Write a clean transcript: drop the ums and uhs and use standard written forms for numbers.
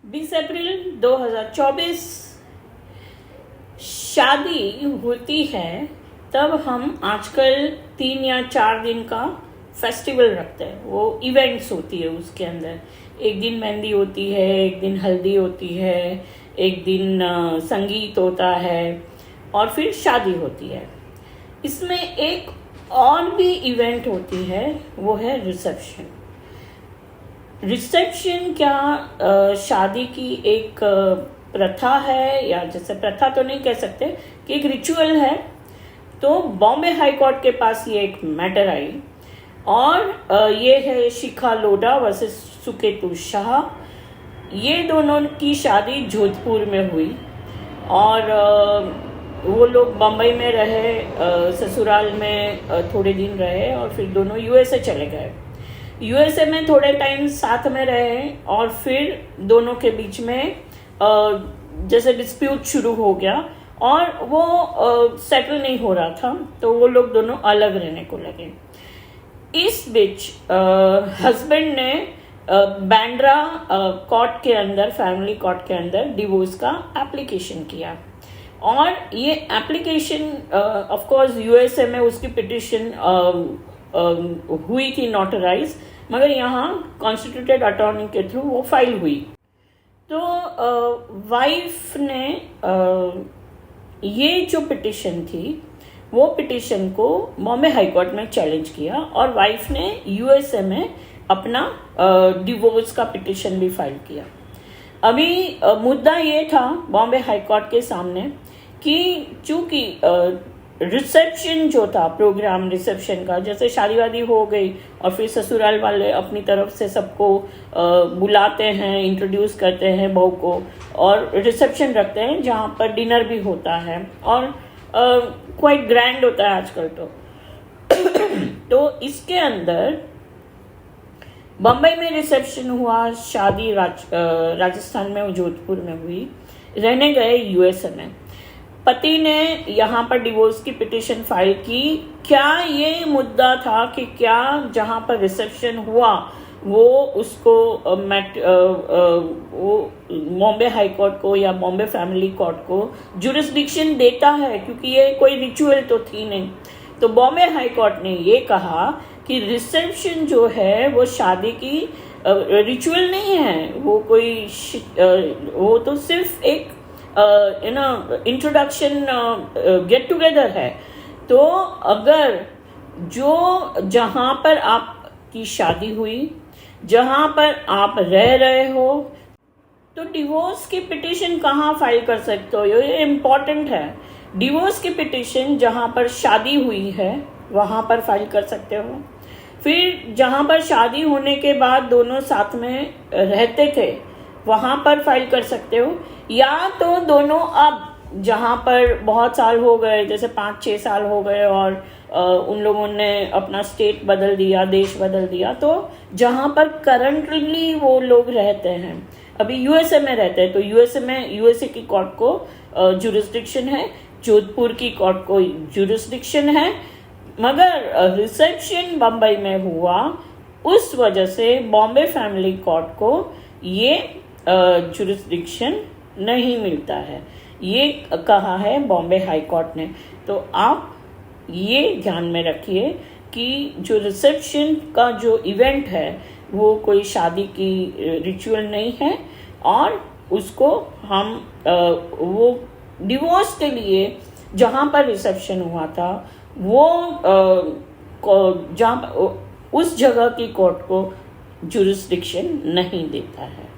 20 अप्रैल 2024 शादी होती है, तब हम आजकल 3 या 4 दिन का फेस्टिवल रखते हैं। वो इवेंट्स होती है उसके अंदर। एक दिन मेहंदी होती है, एक दिन हल्दी होती है, एक दिन संगीत होता है और फिर शादी होती है। इसमें एक और भी इवेंट होती है, वो है रिसेप्शन। रिसेप्शन क्या शादी की एक प्रथा है, या जैसे प्रथा तो नहीं कह सकते कि एक रिचुअल है। तो बॉम्बे हाई कोर्ट के पास ये एक मैटर आई और ये है शिखा लोढ़ा वर्सेस सुकेतु शाह। ये दोनों की शादी जोधपुर में हुई और वो लोग बम्बई में रहे, ससुराल में थोड़े दिन रहे और फिर दोनों यूएसए चले गए। यूएसए में थोड़े टाइम साथ में रहे और फिर दोनों के बीच में जैसे डिस्प्यूट शुरू हो गया और वो सेटल नहीं हो रहा था, तो वो लोग दोनों अलग रहने को लगे। इस बीच हस्बैंड ने बैंड्रा कोर्ट के अंदर, फैमिली कोर्ट के अंदर डिवोर्स का एप्लीकेशन किया और ये एप्लीकेशन ऑफ कोर्स यूएसए में उसकी पिटिशन हुई थी नोटराइज, मगर यहाँ कॉन्स्टिट्यूटेड अटॉर्नी के थ्रू वो फाइल हुई। तो वाइफ ने ये जो पिटिशन थी वो पिटिशन को बॉम्बे हाई कोर्ट में चैलेंज किया और वाइफ ने यूएसए में अपना डिवोर्स का पिटिशन भी फाइल किया। अभी मुद्दा ये था बॉम्बे हाई कोर्ट के सामने कि चूंकि रिसेप्शन जो था, प्रोग्राम रिसेप्शन का, जैसे शादी वादी हो गई और फिर ससुराल वाले अपनी तरफ से सबको बुलाते हैं, इंट्रोड्यूस करते हैं बहू को और रिसेप्शन रखते हैं जहाँ पर डिनर भी होता है और क्वाइट ग्रैंड होता है आजकल तो इसके अंदर बम्बई में रिसेप्शन हुआ, शादी राजस्थान में, जोधपुर में हुई, रहने गए यूएसए में। पति ने यहाँ पर डिवोर्स की पिटिशन फाइल की। क्या ये मुद्दा था कि क्या जहाँ पर रिसेप्शन हुआ वो उसको वो बॉम्बे हाई कोर्ट को या बॉम्बे फैमिली कोर्ट को जुरिस्डिक्शन देता है, क्योंकि ये कोई रिचुअल तो थी नहीं। तो बॉम्बे हाई कोर्ट ने ये कहा कि रिसेप्शन जो है वो शादी की रिचुअल नहीं है, वो कोई वो तो सिर्फ एक इंट्रोडक्शन गेट टुगेदर है। तो अगर जहाँ पर आपकी शादी हुई, जहाँ पर आप रह रहे हो, तो डिवोर्स की पिटिशन कहाँ फाइल कर सकते हो, ये इम्पोर्टेंट है। डिवोर्स की पिटिशन जहाँ पर शादी हुई है वहाँ पर फाइल कर सकते हो। फिर जहाँ पर शादी होने के बाद दोनों साथ में रहते थे वहाँ पर फाइल कर सकते हो, या तो दोनों अब जहाँ पर बहुत साल हो गए, जैसे 5-6 साल हो गए और उन लोगों ने अपना स्टेट बदल दिया, देश बदल दिया, तो जहाँ पर करंटली वो लोग रहते हैं, अभी यूएसए में रहते हैं, तो यूएसए में यूएसए की कोर्ट को जुरिस्डिक्शन है, जोधपुर की कोर्ट को जुरिस्डिक्शन है, मगर रिसेप्शन बम्बई में हुआ, उस वजह से बॉम्बे फैमिली कोर्ट को ये जुरिस्डिक्शन नहीं मिलता है, ये कहा है बॉम्बे हाई कोर्ट ने। तो आप ये ध्यान में रखिए कि जो रिसेप्शन का जो इवेंट है वो कोई शादी की रिचुअल नहीं है और उसको हम वो डिवोर्स के लिए जहाँ पर रिसेप्शन हुआ था वो जहाँ उस जगह की कोर्ट को जुरिस्डिक्शन नहीं देता है।